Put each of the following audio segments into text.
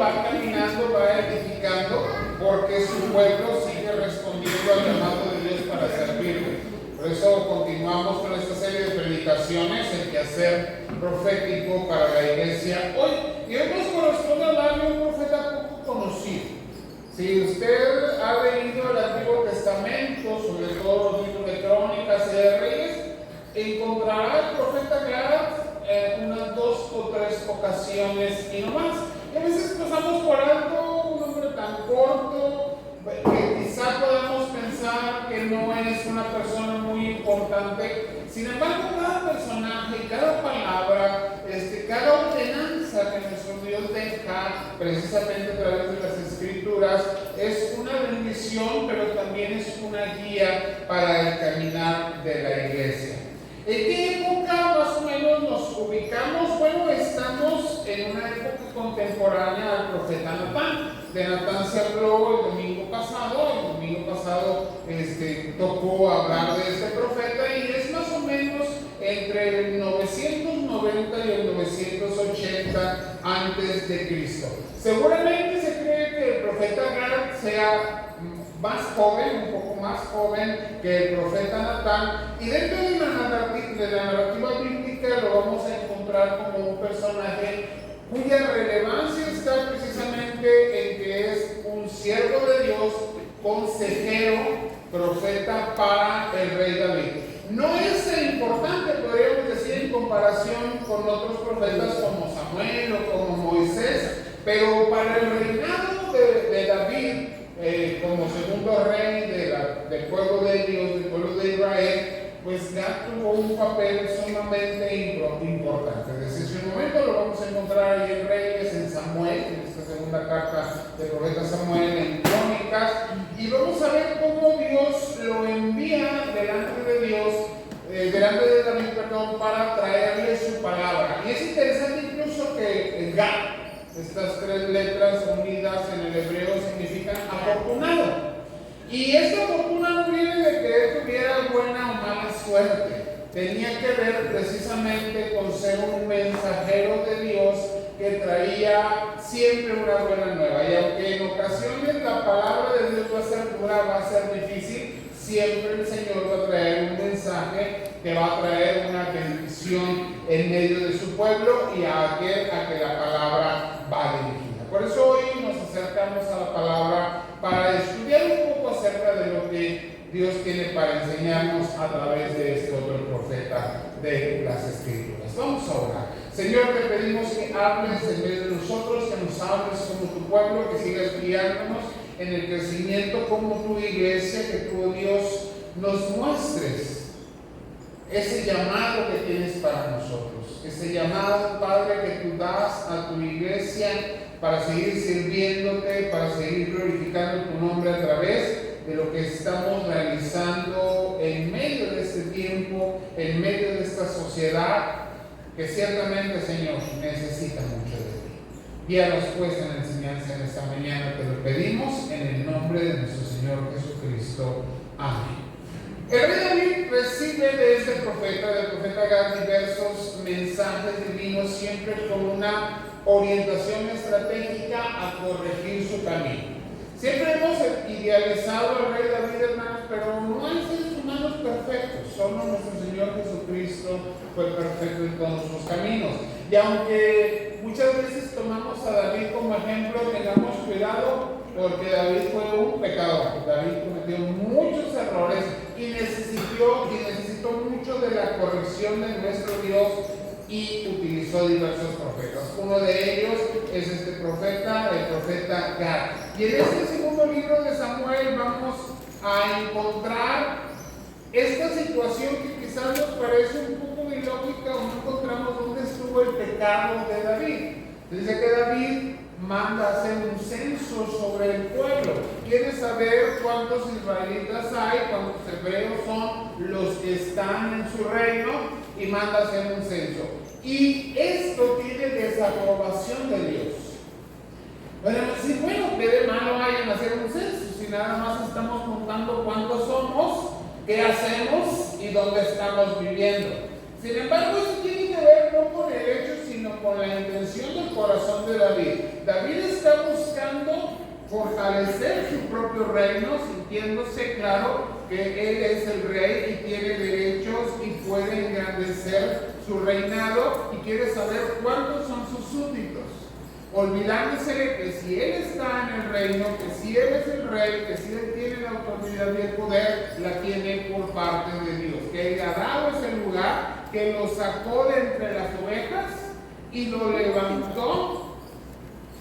va caminando, va edificando, porque su pueblo sigue respondiendo al llamado de Dios para servirle. Por eso continuamos con esta serie de predicaciones, el quehacer profético para la iglesia hoy. Y hoy nos corresponde hablar de un profeta poco conocido. Si usted ha leído el Antiguo Testamento, sobre todo los libros de Crónicas y de Reyes, encontrará al profeta Gad unas 2 o 3 ocasiones y no más. Y a veces pasamos por alto un hombre tan corto que quizá podamos pensar que no es una persona muy importante. Sin embargo, cada personaje, cada palabra, cada ordenanza que nuestro Dios deja precisamente a través de las Escrituras es una bendición, pero también es una guía para el caminar de la iglesia. ¿En qué época más o menos nos ubicamos? Bueno, estamos en una época contemporánea al profeta Natán. De Natán se habló el domingo pasado. El domingo pasado tocó hablar de este profeta y es más o menos entre el 990 y el 980 antes de Cristo. Seguramente se cree que el profeta Gad sea más joven, un poco más joven que el profeta Natán, y dentro de la narrativa bíblica lo vamos a encontrar como un personaje cuya relevancia está precisamente en que es un siervo de Dios, consejero, profeta para el rey David. No es importante, podríamos decir, en comparación con otros profetas como Samuel o como Moisés, pero para el reinado de David, como segundo rey del pueblo de Dios, del pueblo de Israel, pues Gad tuvo un papel sumamente importante. Desde ese momento lo vamos a encontrar ahí en Reyes, en Samuel, en esta segunda carta del profeta Samuel, en Crónicas, y vamos a ver cómo Dios lo envía delante de David, para traerle su palabra. Y es interesante incluso que Gad, estas 3 letras unidas en el hebreo, significan afortunado. Y esta fortuna no viene de que él tuviera buena o mala suerte. Tenía que ver precisamente con ser un mensajero de Dios que traía siempre una buena nueva. Y aunque en ocasiones la palabra de Dios va a ser dura, va a ser difícil, siempre el Señor va a traer un mensaje que va a traer una bendición en medio de su pueblo y a que la palabra va dirigida. Por eso hoy nos acercamos a la palabra para estudiar un poco acerca de lo que Dios tiene para enseñarnos a través de este otro profeta de las Escrituras. Vamos a orar. Señor, te pedimos que hables en medio de nosotros, que nos hables como tu pueblo, que sigas guiándonos en el crecimiento como tu iglesia, que tú, Dios, nos muestres ese llamado que tienes para nosotros, ese llamado, Padre, que tú das a tu iglesia para seguir sirviéndote, para seguir glorificando tu nombre a través de lo que estamos realizando en medio de este tiempo, en medio de esta sociedad que ciertamente, Señor, necesita mucho de ti. Guíanos pues en la enseñanza en esta mañana, te lo pedimos en el nombre de nuestro Señor Jesucristo. Amén. El rey David recibe de este profeta, del profeta Gad, diversos mensajes divinos, siempre con una orientación estratégica a corregir su camino. Siempre hemos idealizado al rey David, hermanos, pero no hay seres humanos perfectos. Solo nuestro Señor Jesucristo fue perfecto en todos sus caminos. Y aunque muchas veces tomamos a David como ejemplo, tengamos cuidado, porque David fue un pecador. David cometió muchos errores y necesitó mucho de la corrección de nuestro Dios y utilizó diversos profetas. Uno de ellos es este profeta, el profeta Gad. Y en este segundo libro de Samuel vamos a encontrar esta situación que quizás nos parece un poco ilógica o no encontramos dónde estuvo el pecado de David. Dice que David manda a hacer un censo sobre el pueblo. Quiere saber cuántos israelitas hay, cuántos hebreos son los que están en su reino y manda a hacer un censo. Y esto tiene desaprobación de Dios. Bueno, ¿qué de malo hay en hacer un censo? Si nada más estamos contando cuántos somos, qué hacemos y dónde estamos viviendo. Sin embargo, eso tiene que ver no con el hecho, sino sino con la intención del corazón de David. David está buscando fortalecer su propio reino, sintiéndose claro que él es el rey y tiene derechos y puede engrandecer su reinado, y quiere saber cuántos son sus súbditos, olvidándose de que si él está en el reino, que si él es el rey, que si él tiene la autoridad y el poder, la tiene por parte de Dios, que le ha dado ese lugar, que lo sacó de entre las ovejas y lo levantó,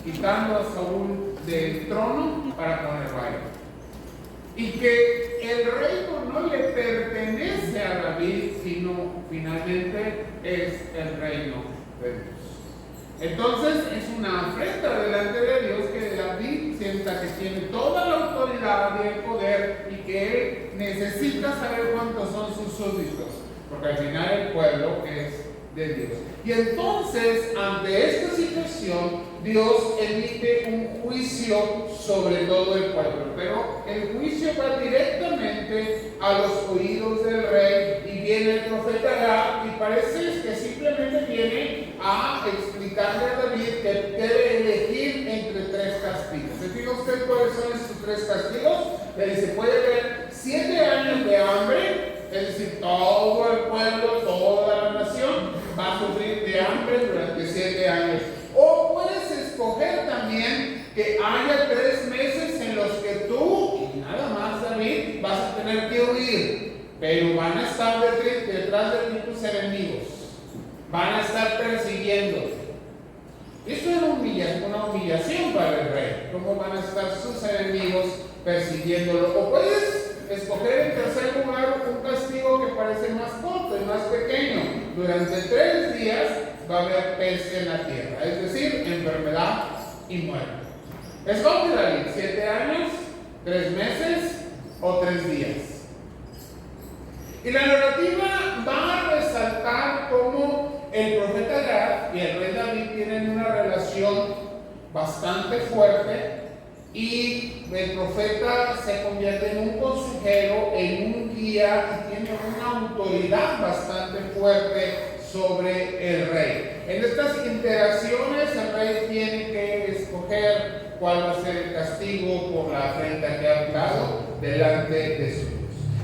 quitando a Saúl del trono para ponerlo ahí. Y que el reino no le pertenece a David, sino finalmente es el reino de Dios. Entonces es una afrenta delante de Dios que David sienta que tiene toda la autoridad y el poder, y que él necesita saber cuántos son sus súbditos, porque al final el pueblo es de Dios. Y entonces, ante esta situación, Dios emite un juicio sobre todo el pueblo, pero el juicio va directamente a los oídos del rey, y viene el profeta Gad, y parece que simplemente viene a explicarle a David que debe elegir entre tres castigos. ¿Se fija usted cuáles son estos tres castigos? Le dice, puede haber 7 años de hambre, es decir, todo el pueblo, toda la nación va a sufrir de hambre durante 7 años. O puedes escoger también que haya 3 meses en los que tú, y nada más David, vas a tener que huir, pero van a estar detrás de ti tus enemigos, van a estar persiguiéndote. Esto era una humillación para el rey. ¿Cómo van a estar sus enemigos persiguiéndolo? O puedes escoger en tercer lugar un castigo que parece más corto y más pequeño. Durante 3 días va a haber peste en la tierra, es decir, enfermedad y muerte. Escoge David, 7 años, 3 meses o 3 días. Y la narrativa va a resaltar cómo el profeta Gad y el rey David tienen una relación bastante fuerte, y el profeta se convierte en un consejero, en un guía, y tiene una autoridad bastante fuerte sobre el rey. En estas interacciones el rey tiene que escoger cuál va a ser el castigo por la afrenta que ha dado delante de su Dios.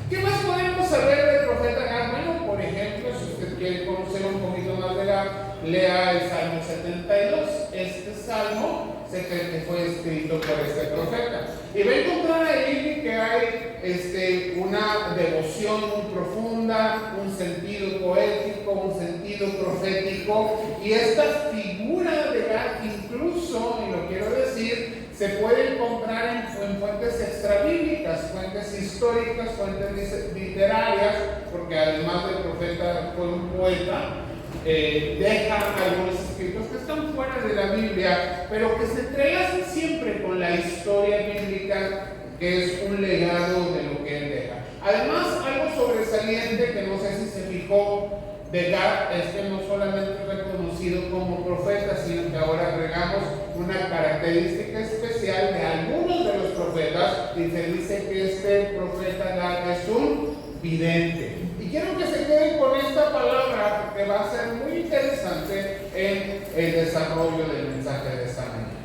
¿Qué más podemos saber del profeta Gad? Bueno, por ejemplo, si usted quiere conocer un poquito más de Gad, lea el Salmo 72. Este salmo se cree que fue escrito por este profeta, y va a encontrar ahí que hay una devoción muy profunda, un sentido poético, un sentido profético, y esta figura de Gad, incluso, y lo quiero decir, se puede encontrar en fuentes extrabíblicas, fuentes históricas, fuentes literarias, porque además del profeta fue un poeta. Deja algunos escritos que están fuera de la Biblia, pero que se entrelazan siempre con la historia bíblica, que es un legado de lo que él deja. Además, algo sobresaliente que no sé si se fijó de Gad es que no solamente es reconocido como profeta, sino que ahora agregamos una característica especial de algunos de los profetas, y se dice que este profeta Gad es un vidente. Y quiero que se queden con esta palabra, porque va a ser muy interesante en el desarrollo del mensaje de esta mañana.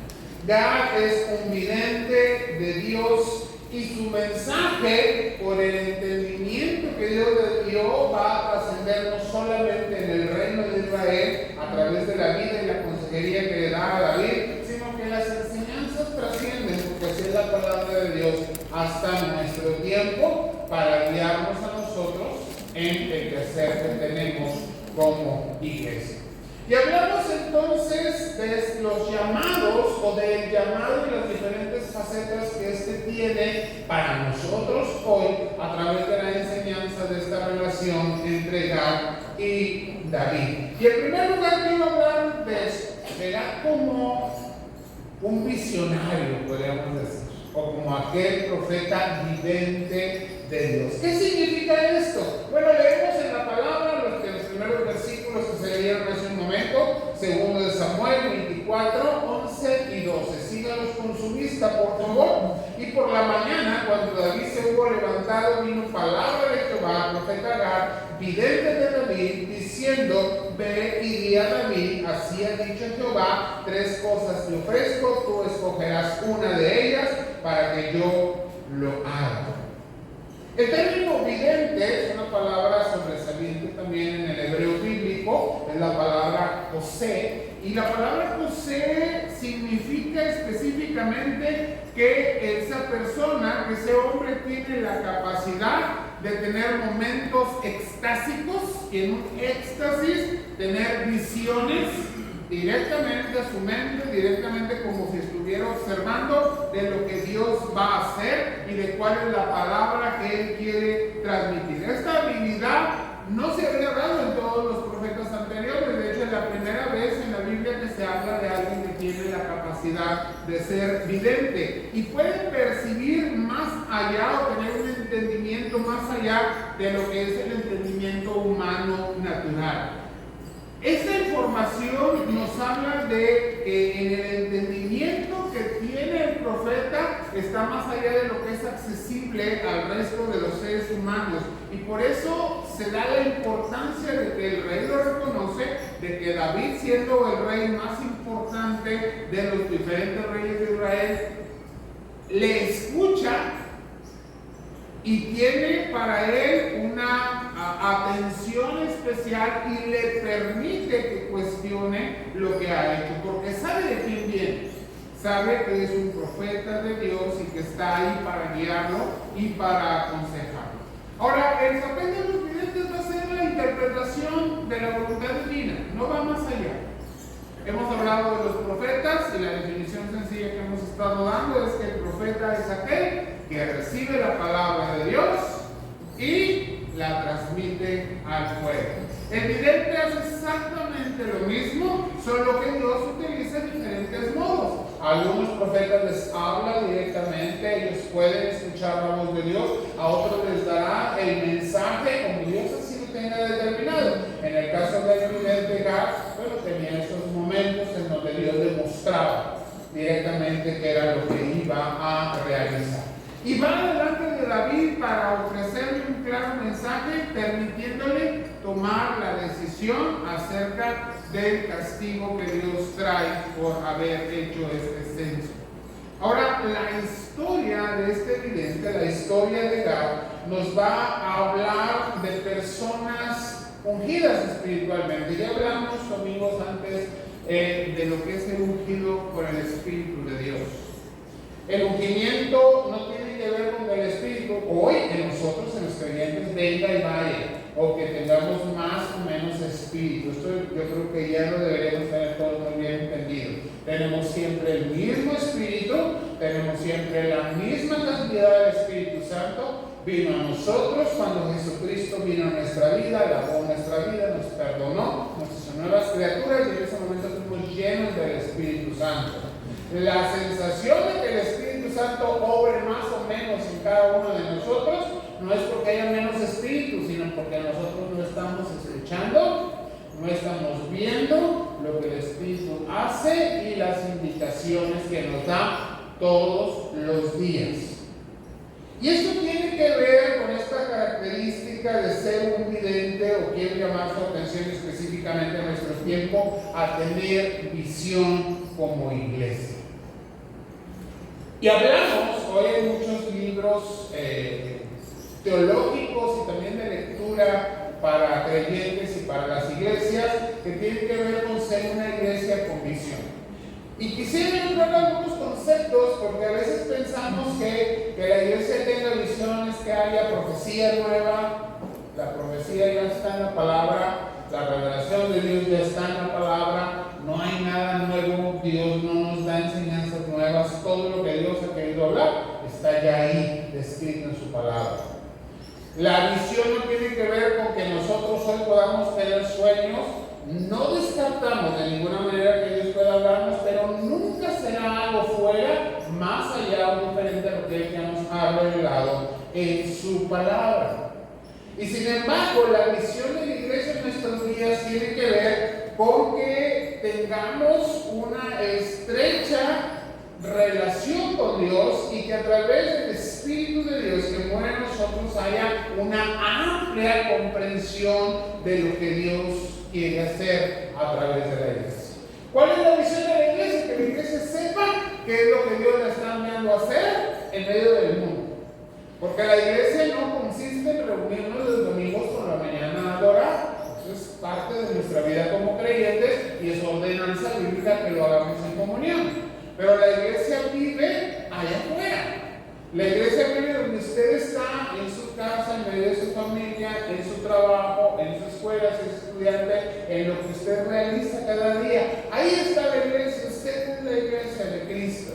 Gad es un vidente de Dios, y su mensaje, por el entendimiento que Dios le dio, va a trascender no solamente en el reino de Israel a través de la vida y la consejería que le da a David, sino que las enseñanzas trascienden, porque así es la palabra de Dios, hasta nuestro tiempo, para guiarnos a nosotros en el quehacer que tenemos como iglesia. Y hablamos entonces de los llamados, o del llamado y las diferentes facetas que este tiene para nosotros hoy, a través de la enseñanza de esta relación entre Gad y David. Y en primer lugar quiero hablar de Gad como un visionario, podríamos decir, o como aquel profeta vidente de Dios. ¿Qué significa esto? Bueno, leemos en la palabra los primeros versículos que se leyeron hace un momento, 2 Samuel 24, 11 y 12. Sígalos con su vista, por favor. Y por la mañana, cuando David se hubo levantado, vino palabra de Jehová al profeta Gad, vidente de David, diciendo: ve y di a David, así ha dicho Jehová, 3 cosas te ofrezco, tú escogerás una de ellas para que yo lo haga. El término vidente es una palabra sobresaliente también en el hebreo bíblico, es la palabra José, y la palabra José significa específicamente que esa persona, que ese hombre tiene la capacidad de tener momentos extásicos y en un éxtasis tener visiones directamente a su mente, directamente como si estuviera observando de lo que Dios va a hacer y de cuál es la palabra que Él quiere transmitir. Esta habilidad no se había dado en todos los profetas anteriores. De hecho, es la primera vez en la Biblia que se habla de alguien que tiene la capacidad de ser vidente y puede percibir más allá o tener un entendimiento más allá de lo que es el entendimiento humano natural. Esta información nos habla de que en el entendimiento que tiene el profeta está más allá de lo que es accesible al resto de los seres humanos. Y por eso se da la importancia de que el rey lo reconoce, de que David, siendo el rey más importante de los diferentes reyes de Israel, le escucha y tiene para él una atención especial y le permite que cuestione lo que ha hecho, porque sabe de quién viene, sabe que es un profeta de Dios y que está ahí para guiarlo y para aconsejarlo. Ahora, el papel de los videntes va a ser la interpretación de la voluntad divina, no va más allá. Hemos hablado de los profetas y la definición sencilla que hemos estado dando es que el profeta es aquel que recibe la palabra de Dios y la transmite al pueblo. El vidente hace exactamente lo mismo, solo que Dios utiliza diferentes modos. Algunos profetas les habla directamente, ellos pueden escuchar la voz de Dios, a otros les dará el mensaje como Dios así lo tenga determinado. En el caso del vidente Gad, bueno, tenía esos momentos en donde Dios demostraba directamente qué era lo que iba a realizar. Y va delante de David para ofrecerle un claro mensaje, permitiéndole tomar la decisión acerca del castigo que Dios trae por haber hecho este censo. Ahora, la historia de este vidente, la historia de Gad, nos va a hablar de personas ungidas espiritualmente. Ya hablamos domingos antes de lo que es el ungido por el Espíritu de Dios. El ungimiento no tiene que ver con el Espíritu. Hoy en nosotros, en los creyentes, venga y vaya, o que tengamos más o menos Espíritu. Esto yo creo que ya lo deberíamos tener todos muy bien entendido. Tenemos siempre el mismo Espíritu, tenemos siempre la misma cantidad del Espíritu Santo. Vino a nosotros cuando Jesucristo vino a nuestra vida, lavó nuestra vida, nos perdonó, nos hizo nuevas criaturas y en ese momento fuimos llenos del Espíritu Santo. La sensación de que el Espíritu Santo obre más o menos en cada uno de nosotros no es porque haya menos espíritu, sino porque nosotros no estamos escuchando, no estamos viendo lo que el Espíritu hace y las indicaciones que nos da todos los días. Y esto tiene que ver con esta característica de ser un vidente, o quiero llamar su atención específicamente en nuestro tiempo, a tener visión como iglesia. Y hablamos, hoy hay muchos libros teológicos y también de lectura para creyentes y para las iglesias que tienen que ver con ser una iglesia con visión. Y quisiera entrar a algunos conceptos porque a veces pensamos que la iglesia tenga visiones, que haya profecía nueva. La profecía ya está en la palabra, la revelación de Dios ya está en la palabra, no hay nada nuevo, Dios no nos da enseñanzas nuevas, todo lo que Dios ha querido hablar está ya ahí descrito en su palabra. La visión no tiene que ver con que nosotros hoy podamos tener sueños. No descartamos de ninguna manera que Dios pueda hablarnos, pero nunca será algo fuera, más allá o diferente a lo que Él ya nos ha revelado en su palabra. Y sin embargo, la visión de la iglesia en nuestros días tiene que ver con que tengamos una estrecha relación con Dios y que a través del Espíritu Espíritu de Dios que muere en nosotros haya una amplia comprensión de lo que Dios quiere hacer a través de la iglesia. ¿Cuál es la visión de la iglesia? Que la iglesia sepa qué es lo que Dios le está enviando a hacer en medio del mundo. Porque la iglesia no consiste en reunirnos los domingos por la mañana a adorar. Eso es parte de nuestra vida como creyentes y es ordenanza bíblica que lo hagamos en comunión. Pero la iglesia vive allá afuera. La iglesia vive donde usted está, en su casa, en medio de su familia, en su trabajo, en su escuela, si es estudiante, en lo que usted realiza cada día. Ahí está la iglesia, usted es la iglesia de Cristo.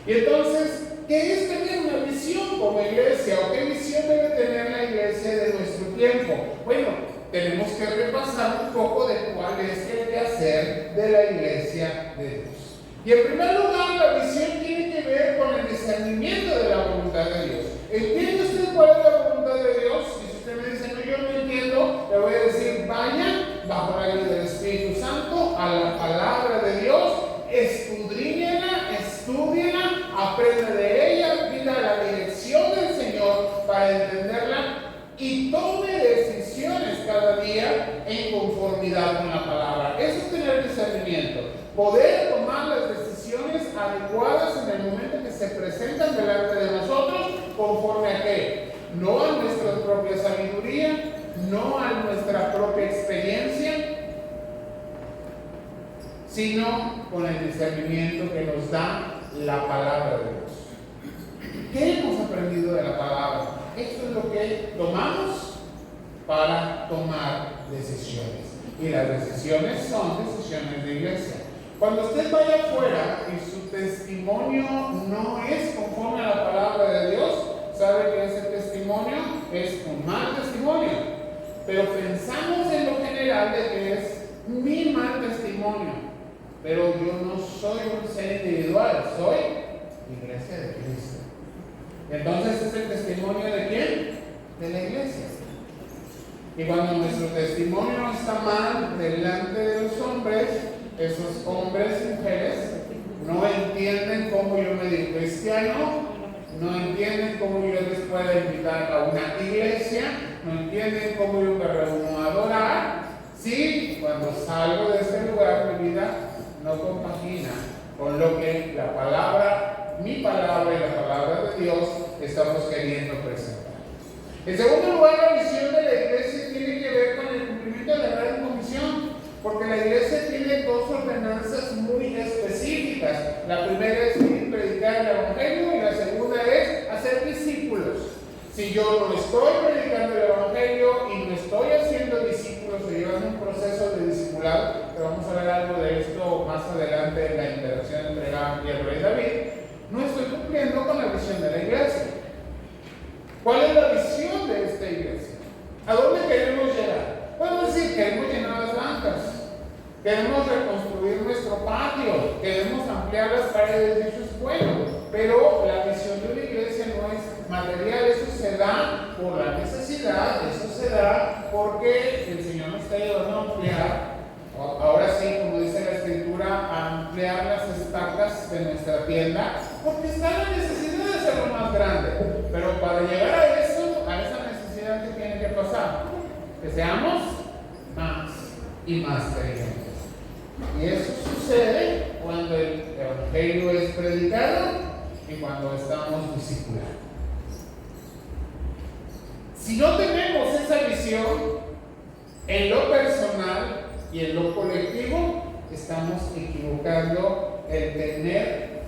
Y entonces, ¿qué es tener una visión como iglesia? ¿O qué visión debe tener la iglesia de nuestro tiempo? Bueno, tenemos que repasar un poco de cuál es el quehacer de la iglesia de Dios. Y en primer lugar, la visión tiene que ver con el discernimiento de la voluntad de Dios. ¿Entiende usted cuál es la voluntad de Dios? Y si usted me dice, no, yo no entiendo, le voy a decir, vayan bajo la guía del Espíritu Santo a la palabra de Dios, escudriñenla, estúdienla, aprenda de ella, pida la dirección del Señor para entenderla y tome decisiones cada día en conformidad con la palabra. Eso es tener discernimiento. Poder tomar las decisiones adecuadas en el momento que se presentan delante de nosotros, conforme a qué? No a nuestra propia sabiduría, no a nuestra propia experiencia, sino con el discernimiento que nos da la palabra de Dios. ¿Qué hemos aprendido de la palabra? Esto es lo que tomamos para tomar decisiones. Y las decisiones son decisiones de iglesia. Cuando usted vaya afuera y su testimonio no es conforme a la palabra de Dios, sabe que ese testimonio es un mal testimonio. Pero pensamos en lo general de que es mi mal testimonio. Pero yo no soy un ser individual, soy iglesia de Cristo. Entonces, ¿es el testimonio de quién? De la iglesia. Y cuando nuestro testimonio está mal delante de los hombres, esos hombres y mujeres no entienden cómo yo me digo cristiano, no entienden cómo yo les puedo invitar a una iglesia, no entienden cómo yo me reúno a adorar. Sí, cuando salgo de ese lugar, mi vida no compagina con lo que la palabra, mi palabra y la palabra de Dios estamos queriendo presentar. En segundo lugar, la visión de la iglesia tiene que ver con el cumplimiento de la gran comisión, porque la iglesia tiene dos ordenanzas muy específicas. La primera es predicar el evangelio y la segunda es hacer discípulos. Si yo no estoy predicando el evangelio y no estoy haciendo discípulos o llevando un proceso de discipulado, que vamos a ver algo de esto más adelante en la interacción entre Abraham y el rey David, no estoy cumpliendo con la visión de la iglesia. ¿Cuál es la visión de esta iglesia? ¿A dónde queremos llegar? Podemos decir, queremos llenar las bancas, queremos reconstruir nuestro patio, queremos ampliar las paredes, y eso es bueno, pero la visión de una iglesia no es material, eso se da por la necesidad, eso se da porque el Señor nos está ayudando a ampliar, ahora sí, como dice la Escritura, a ampliar las estacas de nuestra tienda, porque está la necesidad de hacerlo más grande, pero para llegar a eso, a esa necesidad, ¿qué tiene que pasar? Que seamos más y más creyentes. Y eso sucede cuando el evangelio es predicado y cuando estamos discipulando. Si no tenemos esa visión en lo personal y en lo colectivo, estamos equivocando el tener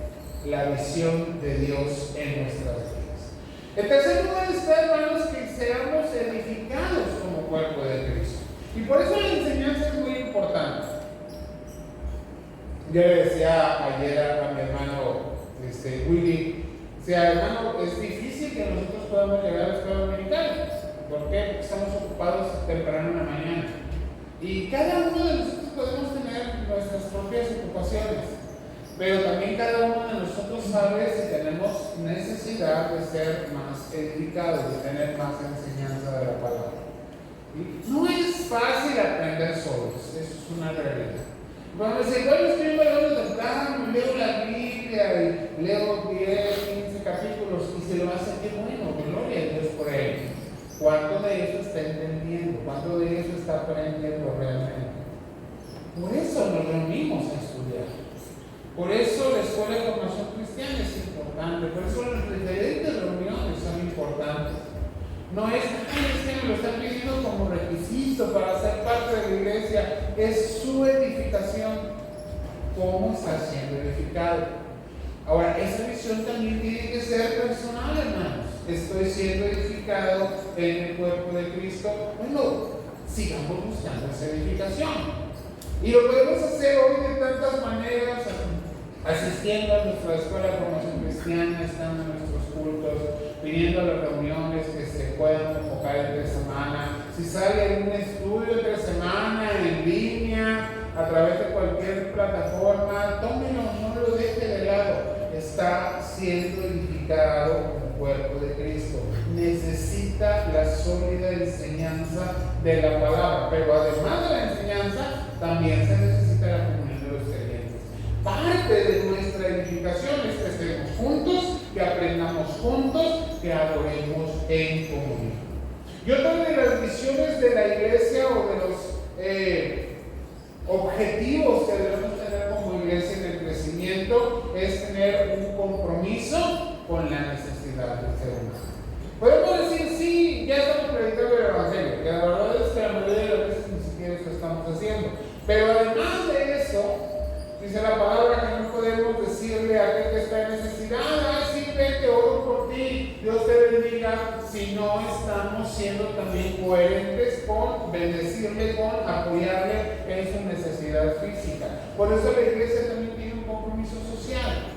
la visión de Dios en nuestras vidas. En tercer lugar está, hermanos, que seamos edificados como cuerpo de Cristo. Y por eso la enseñanza es muy importante. Yo le decía ayer a mi hermano Willy, hermano, es difícil que nosotros podamos llegar a la escuela dominical. ¿Por qué? Porque estamos ocupados temprano en la mañana. Y cada uno de nosotros podemos tener nuestras propias ocupaciones, pero también cada uno de nosotros sabe si tenemos necesidad de ser más edificados, de tener más enseñanza de la palabra. ¿Sí? No es fácil aprender solos, eso es una realidad. Cuando se bueno, estoy hablando de temprano, leo la Biblia y leo 10, 15 capítulos y se lo lo hace, qué bueno, gloria a Dios por él. ¿Cuánto de eso está entendiendo? ¿Cuánto de eso está aprendiendo realmente? Por eso nos reunimos a estudiar. Por eso la escuela de formación cristiana es importante. Por eso las diferentes reuniones son importantes. No es que me lo están pidiendo como requisito para ser parte de la iglesia. Es su edificación. ¿Cómo está siendo edificado? Ahora, esa visión también tiene que ser personal, hermanos. Estoy siendo edificado en el cuerpo de Cristo. Bueno, sigamos buscando esa edificación. Y lo podemos hacer hoy de tantas maneras, asistiendo a nuestra escuela de formación cristiana, estando en nuestros cultos, viniendo a las reuniones que se puedan enfocar entre semana. Si sale algún estudio entre semana, en línea, a través de cualquier plataforma, tómelo, no lo deje de lado. Está siendo edificado como cuerpo de Cristo. Necesita la sólida enseñanza de la palabra, pero además de la enseñanza, también se necesita la comunión de los creyentes. Parte de nuestra edificación es que estemos juntos, que aprendamos juntos, que adoremos en comunión. Y otra de las visiones de la iglesia o de los objetivos que debemos tener como iglesia en el crecimiento es tener un compromiso con la necesidad del ser humano. Podemos decir, sí, ya estamos predicando el Evangelio, que la verdad es que la mayoría de las veces ni siquiera eso estamos haciendo. Pero además de eso, dice la palabra que no podemos decirle a aquel que está en necesidad, sí, ven, te oro por ti, Dios te bendiga, si no estamos siendo también coherentes con bendecirle, con apoyarle en su necesidad física. Por eso la iglesia también tiene un compromiso social.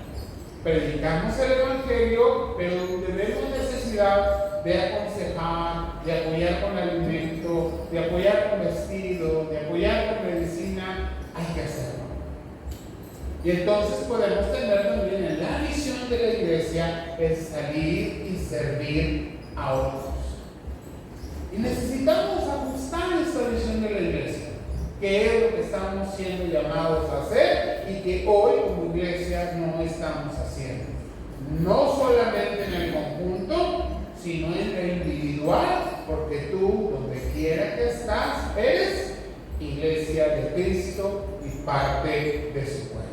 Predicamos el Evangelio, pero donde vemos necesidad de aconsejar, de apoyar con alimento, de apoyar con vestido, de apoyar con medicina, hay que hacerlo. Y entonces podemos tener también en la visión de la iglesia el salir y servir a otros. Y necesitamos ajustar esta visión de la iglesia, que es lo que estamos siendo llamados a hacer y que hoy como iglesia no estamos haciendo. No solamente en el conjunto, sino en lo individual, porque tú, donde quiera que estás, eres iglesia de Cristo y parte de su cuerpo.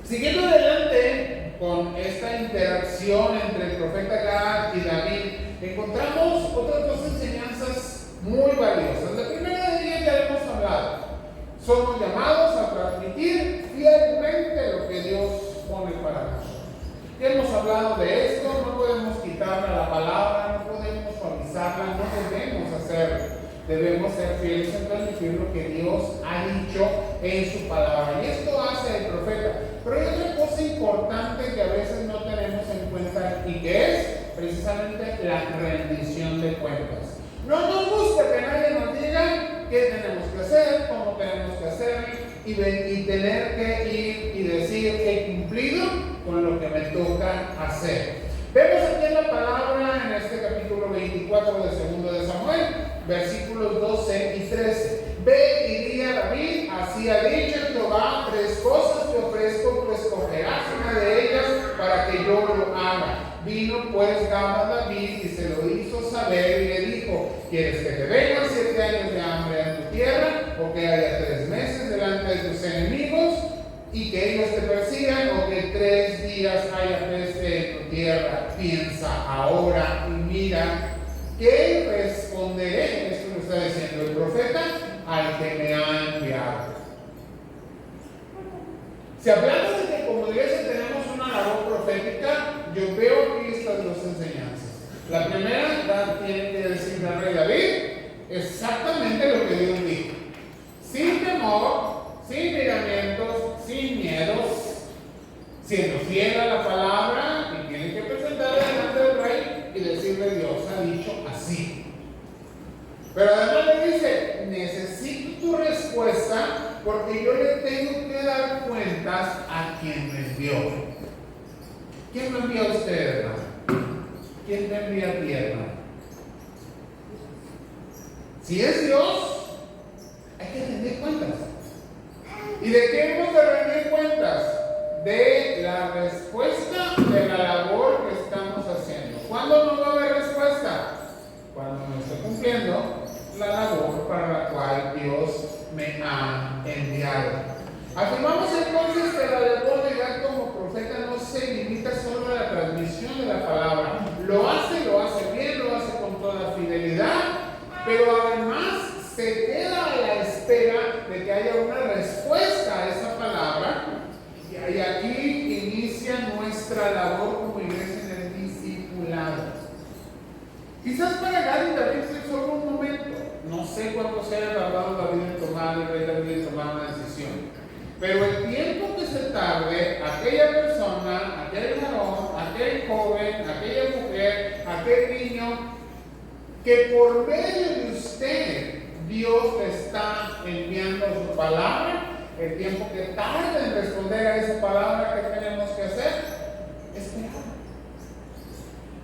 Siguiendo adelante con esta interacción entre el profeta Gad y David, encontramos otras dos enseñanzas muy valiosas. La primera de ellas ya hemos hablado. Somos llamados a transmitir fielmente lo que Dios pone para nosotros. Ya hemos hablado de esto, no podemos quitarle la palabra, no podemos suavizarla, no debemos hacerlo. Debemos ser fieles en transmitir lo que Dios ha dicho en su palabra. Y esto hace el profeta. Pero hay otra cosa importante que a veces no tenemos en cuenta y que es precisamente la rendición de cuentas. No nos gusta que nadie nos diga qué tenemos que hacer, cómo tenemos que hacerlo y tener que ir y decir he cumplido con lo que me toca hacer. Vemos aquí en la palabra en este capítulo 24 de 2 de Samuel, versículos 12 y 13. Ve y di a David, así ha dicho Jehová, 3 cosas te ofrezco, pues escogerás una de ellas para que yo lo haga. Vino pues Gad a David y se lo hizo saber y le dijo, ¿quieres que te vengan 7 años de hambre en tu tierra o que haya 3 meses delante de tus enemigos y que ellos te persigan o que 3 días haya peste en tu tierra? Piensa ahora y mira, ¿qué responderé? Esto lo está diciendo el profeta al que me ha enviado. Si hablamos de que como iglesia tenemos una labor profética, yo veo aquí estas dos enseñanzas. La primera tiene que decirle al rey David exactamente lo que Dios dijo. Sin temor, sin miramientos, sin miedos, siendo fiel a la palabra, y tiene que presentarla delante del rey y decirle Dios ha dicho así. Pero además le dice, necesito tu respuesta porque yo le tengo que dar cuentas a quien me envió. ¿Quién me envió a usted, hermano? ¿Quién me envía a ti, hermano? Si es Dios, hay que rendir cuentas. ¿Y de qué hemos de rendir cuentas? De la respuesta de la labor que está cumpliendo la labor para la cual Dios me ha enviado. Afirmamos entonces que la labor de Gad como profeta no se limita solo a la transmisión de la palabra. Lo hace bien, lo hace con toda fidelidad, pero además se queda a la espera de que haya una respuesta a esa palabra. Y aquí inicia nuestra labor como iglesia en el discipulado. Quizás para Gad y David fue solo un momento. No sé cuánto se haya tardado David en tomar, el rey David en tomar una decisión. Pero el tiempo que se tarde, aquella persona, aquel varón, aquel joven, aquella mujer, aquel niño, que por medio de usted Dios le está enviando su palabra, el tiempo que tarde en responder a esa palabra, ¿qué tenemos que hacer? Esperar.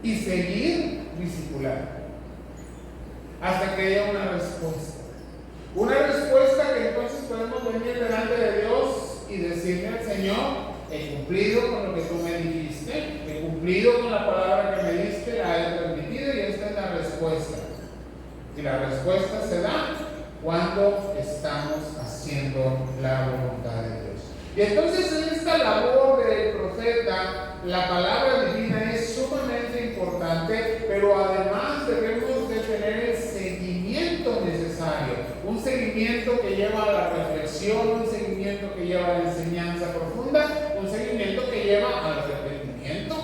Y seguir discipulando hasta que haya una respuesta. Una respuesta que entonces podemos venir delante de Dios y decirle al Señor: he cumplido con lo que tú me dijiste, he cumplido con la palabra que me diste, la he transmitido y esta es la respuesta. Y la respuesta se da cuando estamos haciendo la voluntad de Dios. Y entonces en esta labor del profeta, la palabra divina es sumamente importante, pero además debemos de tener el seguimiento necesario, un seguimiento que lleva a la reflexión, un seguimiento que lleva a la enseñanza profunda, un seguimiento que lleva al arrepentimiento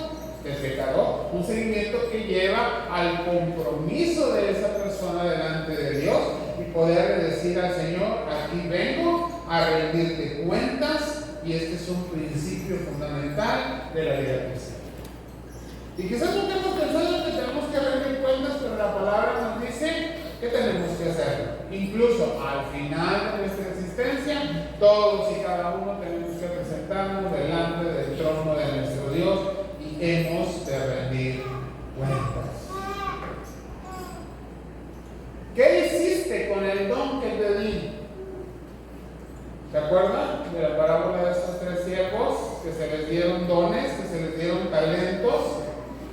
del pecador, un seguimiento que lleva al compromiso de esa persona delante de Dios y poderle decir al Señor: aquí vengo a rendirte cuentas. Y este es un principio fundamental de la vida cristiana. Y quizás no hemos pensado que tenemos que rendir cuentas, pero la palabra nos dice que tenemos que hacerlo. Incluso al final de nuestra existencia, todos y cada uno tenemos que presentarnos delante del trono de nuestro Dios y hemos de rendir cuentas. ¿Qué hiciste con el don que te di? ¿Se acuerdan de la parábola de estos tres siervos que se les dieron dones, que se les dieron talentos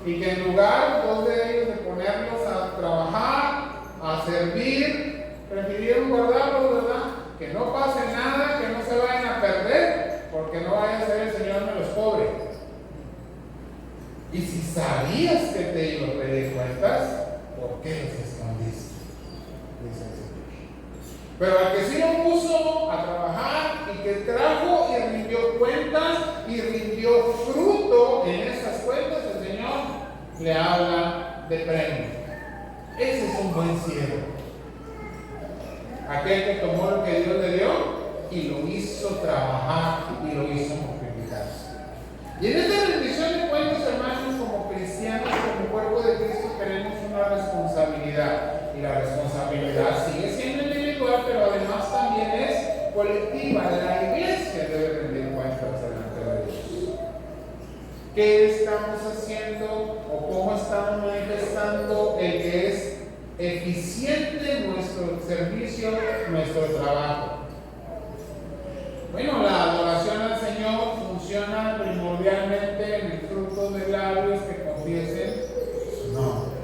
y que en lugar, dos de ellos, de ponerlos a trabajar, a servir, prefirieron guardarlos, ¿verdad? Que no pase nada, que no se vayan a perder, porque no vaya a ser el Señor me los cobre. Y si sabías que te iba a pedir cuentas, ¿por qué los escondiste? Dice el Señor. Pero al que sí lo puso a trabajar y que trajo y rindió cuentas y rindió fruto en esas cuentas, el Señor le habla de premio. Ese es un buen siervo. Aquel que tomó lo que Dios le dio y lo hizo trabajar y lo hizo multiplicarse. Y en esta rendición de cuentas, hermanos, como cristianos, como cuerpo de Cristo, tenemos una responsabilidad. Y la responsabilidad sigue siendo individual, pero además también es colectiva. La iglesia debe rendir cuentas delante de Dios. ¿Qué estamos haciendo o cómo estamos manifestando el que es eficiente nuestro servicio, nuestro trabajo? Bueno, la adoración al Señor funciona primordialmente en el fruto de labios que confiesen su nombre.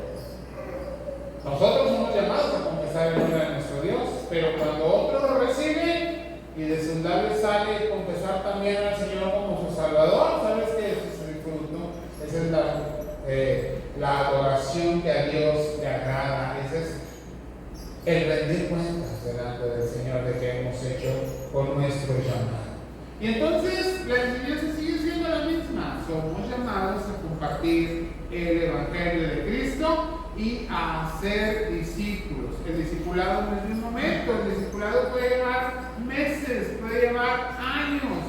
Nosotros somos llamados a confesar el nombre de nuestro Dios, pero cuando otro lo recibe y de sus labios sale confesar también al Señor como su Salvador, ¿sabes qué? Ese es el fruto, esa es la adoración que a Dios le agrada, ese es el rendir cuentas delante del Señor de que hemos hecho con nuestro llamado. Y entonces la enseñanza sigue siendo la misma, somos llamados a compartir el Evangelio de Cristo y a hacer discípulos. El discipulado no es de un momento, el discipulado puede llevar meses, puede llevar años,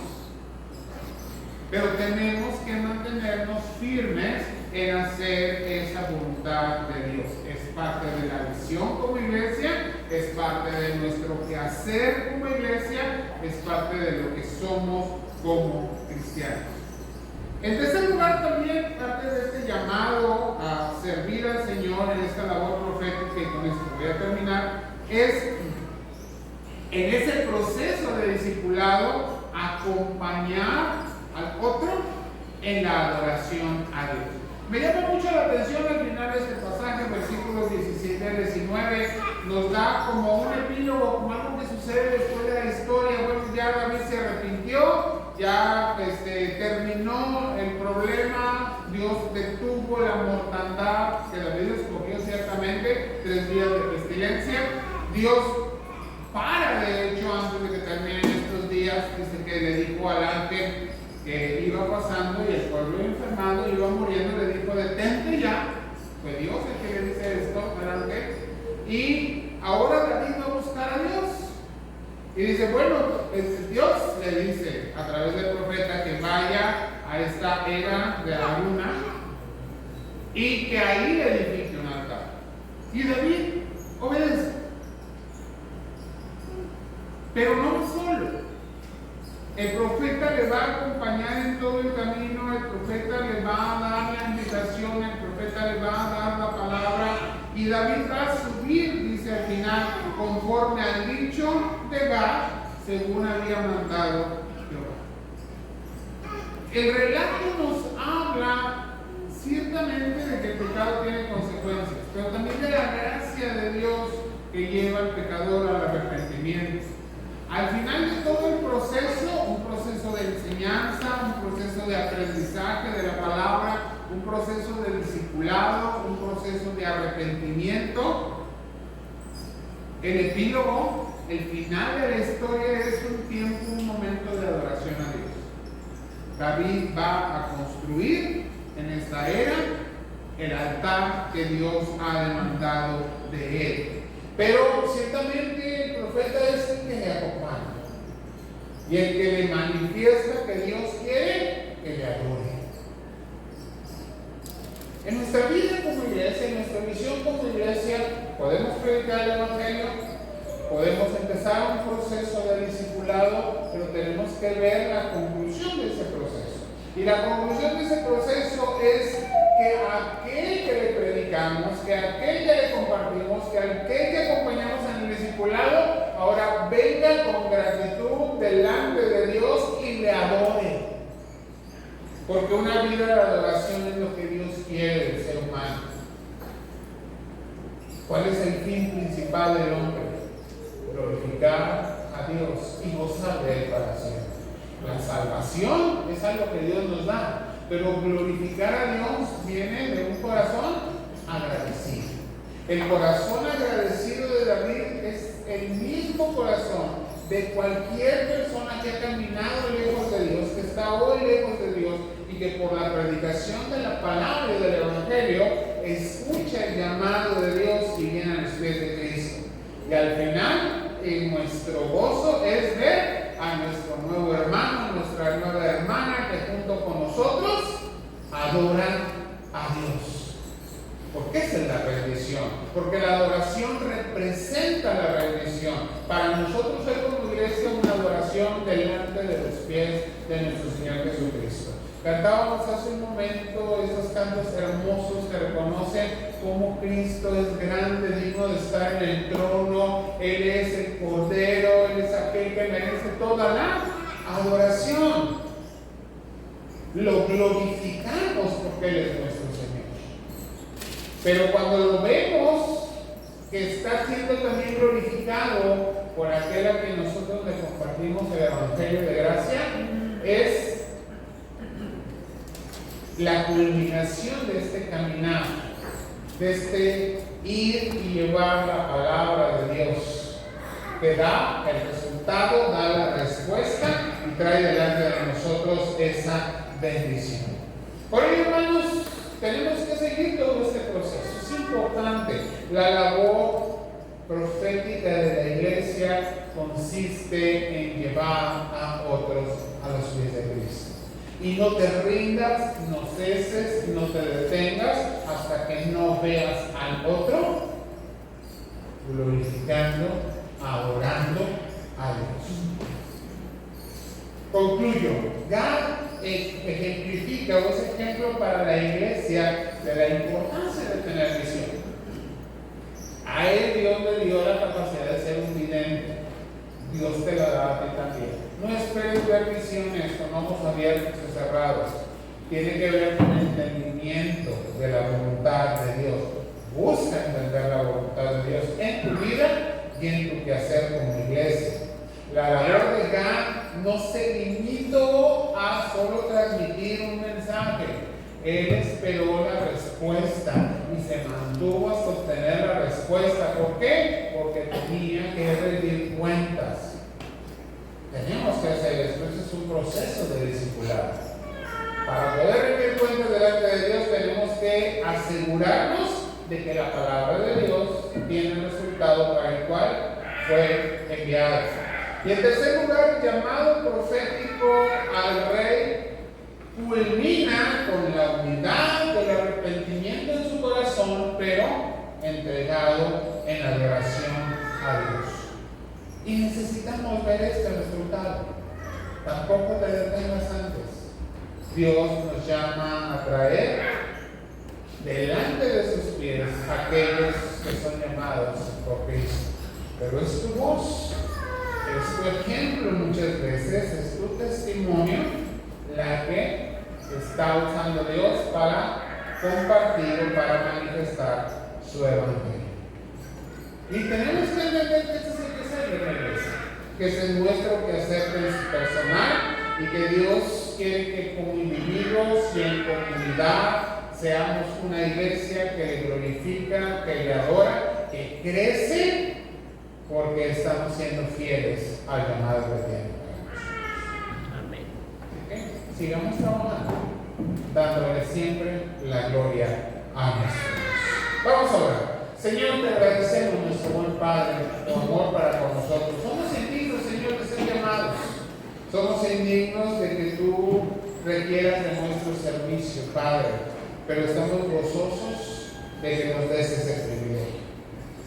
pero tenemos que mantenernos firmes en hacer esa voluntad de Dios. Es parte de la visión como iglesia, es parte de nuestro quehacer como iglesia, es parte de lo que somos como cristianos. En tercer lugar, también parte de este llamado a servir al Señor en esta labor profética, y con esto voy a terminar, es en ese proceso de discipulado acompañar al otro en la adoración a Dios. Me llama mucho la atención al final de este pasaje, versículos 17 al 19, nos da como un epílogo, como algo que sucede después de la historia. Bueno, ya David se arrepintió, ya terminó el problema, Dios detuvo la mortandad que David escogió ciertamente, 3 días de pestilencia. Dios para, de hecho, antes de que terminen estos días, dice que le dijo al ángel que iba pasando y el pueblo enfermado iba muriendo, le dijo: detente ya. Fue Dios el que le dice esto al ángel. Y ahora David va a buscar a Dios. Y dice, bueno, Dios le dice a través del profeta que vaya a esta era de Aruna y que ahí le edifique un altar. Y David obedece. Pero no va solo. El profeta le va a acompañar en todo el camino, el profeta le va a dar la invitación, el profeta le va a dar la palabra, y David va a subir, dice al final, conforme al dicho de Gad, según había mandado Jehová. El relato nos habla ciertamente de que el pecado tiene consecuencias, pero también de la gracia de Dios que lleva al pecador al arrepentimiento. Al final de todo el proceso, un proceso de enseñanza, un proceso de aprendizaje de la palabra, un proceso de discipulado, un proceso de arrepentimiento, el epílogo, el final de la historia es un tiempo, un momento de adoración a Dios. David va a construir en esta era el altar que Dios ha demandado de él. Pero ciertamente el profeta es el que le acompaña y el que le manifiesta que Dios quiere que le adore. En nuestra vida como iglesia, en nuestra misión como iglesia, podemos predicar el Evangelio, podemos empezar un proceso de discipulado, pero tenemos que ver la conclusión de ese proceso. Y la conclusión de ese proceso es que aquel que le predicamos, que aquel que le compartimos, que aquel que acompañamos en el discipulado, ahora venga con gratitud delante de Dios y le adore. Porque una vida de adoración es lo que Dios quiere del ser humano. ¿Cuál es el fin principal del hombre? Glorificar a Dios y gozar de Él para siempre. La salvación es algo que Dios nos da, pero glorificar a Dios viene de un corazón agradecido. El corazón agradecido de David es el mismo corazón de cualquier persona que ha caminado lejos de Dios, que está hoy lejos de Dios y que por la predicación de la palabra y del Evangelio escucha el llamado de Dios y viene a los pies de Cristo. Y al final, nuestro gozo es ver a nuestro nuevo hermano, nuestra nueva hermana que junto con nosotros adoran a Dios. ¿Por qué es la rendición? Porque la adoración representa la rendición. Para nosotros es como iglesia una adoración delante de los pies de nuestro Señor Jesucristo. Cantábamos hace un momento esos cantos hermosos que reconocen cómo Cristo es grande, digno de estar en el trono. Él es el Cordero, Él es aquel que merece toda la adoración. Lo glorificamos porque Él es nuestro Señor. Pero cuando lo vemos que está siendo también glorificado por aquel a quien nosotros le compartimos el Evangelio de gracia, es la culminación de este caminar, de este ir y llevar la palabra de Dios, que da el resultado, da la respuesta y trae delante de nosotros esa bendición. Por ello, hermanos, tenemos que seguir todo este proceso. Es importante. La labor profética de la iglesia consiste en llevar a otros a los pies de Cristo. Y no te rindas, no ceses, no te detengas hasta que no veas al otro glorificando, adorando a Dios. Concluyo. Gad ejemplifica o es ejemplo para la iglesia de la importancia de tener visión. A él Dios le dio la capacidad de ser un vidente. Dios te la da a ti también. No esperes ver visiones con ojos abiertos y cerrados. tiene que ver con el entendimiento de la voluntad de Dios. Busca entender la voluntad de Dios en tu vida y en tu quehacer como iglesia. La labor de Gad no se limitó a solo transmitir un mensaje. Él esperó la respuesta y se mantuvo a sostener la respuesta. ¿Por qué? Porque tenía que rendir cuentas. Tenemos que hacer esto. Ese es un proceso de discipulado. Para poder rendir cuentas delante de Dios tenemos que asegurarnos de que la palabra de Dios tiene el resultado para el cual fue enviada. Y en tercer lugar, el llamado profético al rey culmina con la humildad del arrepentimiento en su corazón, pero entregado en adoración a Dios. Y necesitamos ver este resultado. Tampoco te detengas antes. Dios nos llama a traer delante de sus pies aquellos que son llamados por Cristo. Pero es tu voz, es tu ejemplo muchas veces, es tu testimonio la que está usando Dios para compartir o para manifestar su evangelio. Y tenemos que entender que este es el quehacer de la iglesia, que es nuestro quehacer personal y que Dios quiere que como individuos y en comunidad seamos una iglesia que le glorifica, que le adora, que crece porque estamos siendo fieles al llamado que tiene. Amén. ¿Okay? Sigamos trabajando, dándole siempre la gloria a nuestro Dios. Vamos a orar. Señor, te agradecemos, nuestro buen Padre, tu amor para con nosotros. Somos indignos, Señor, de ser llamados. Somos indignos de que tú requieras de nuestro servicio, Padre, pero estamos gozosos de que nos des ese privilegio.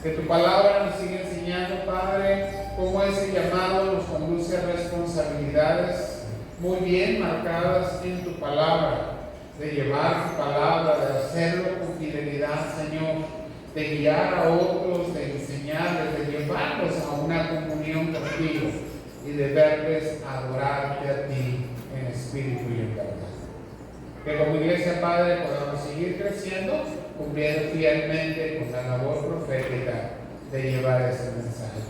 Que tu palabra nos siga enseñando, Padre, cómo ese llamado nos conduce a responsabilidades muy bien marcadas en tu palabra, de llevar tu palabra, de hacerlo con fidelidad, Señor, de guiar a otros, de enseñarles, de llevarlos a una comunión contigo y de verles adorarte a ti en espíritu y en verdad. Que como iglesia, Padre, podamos seguir creciendo, cumpliendo fielmente con la labor profética de llevar ese mensaje.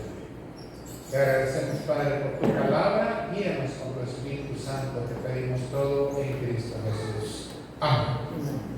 Te agradecemos, Padre, por tu palabra, guíanos con tu Espíritu Santo, te pedimos todo en Cristo Jesús. Amén.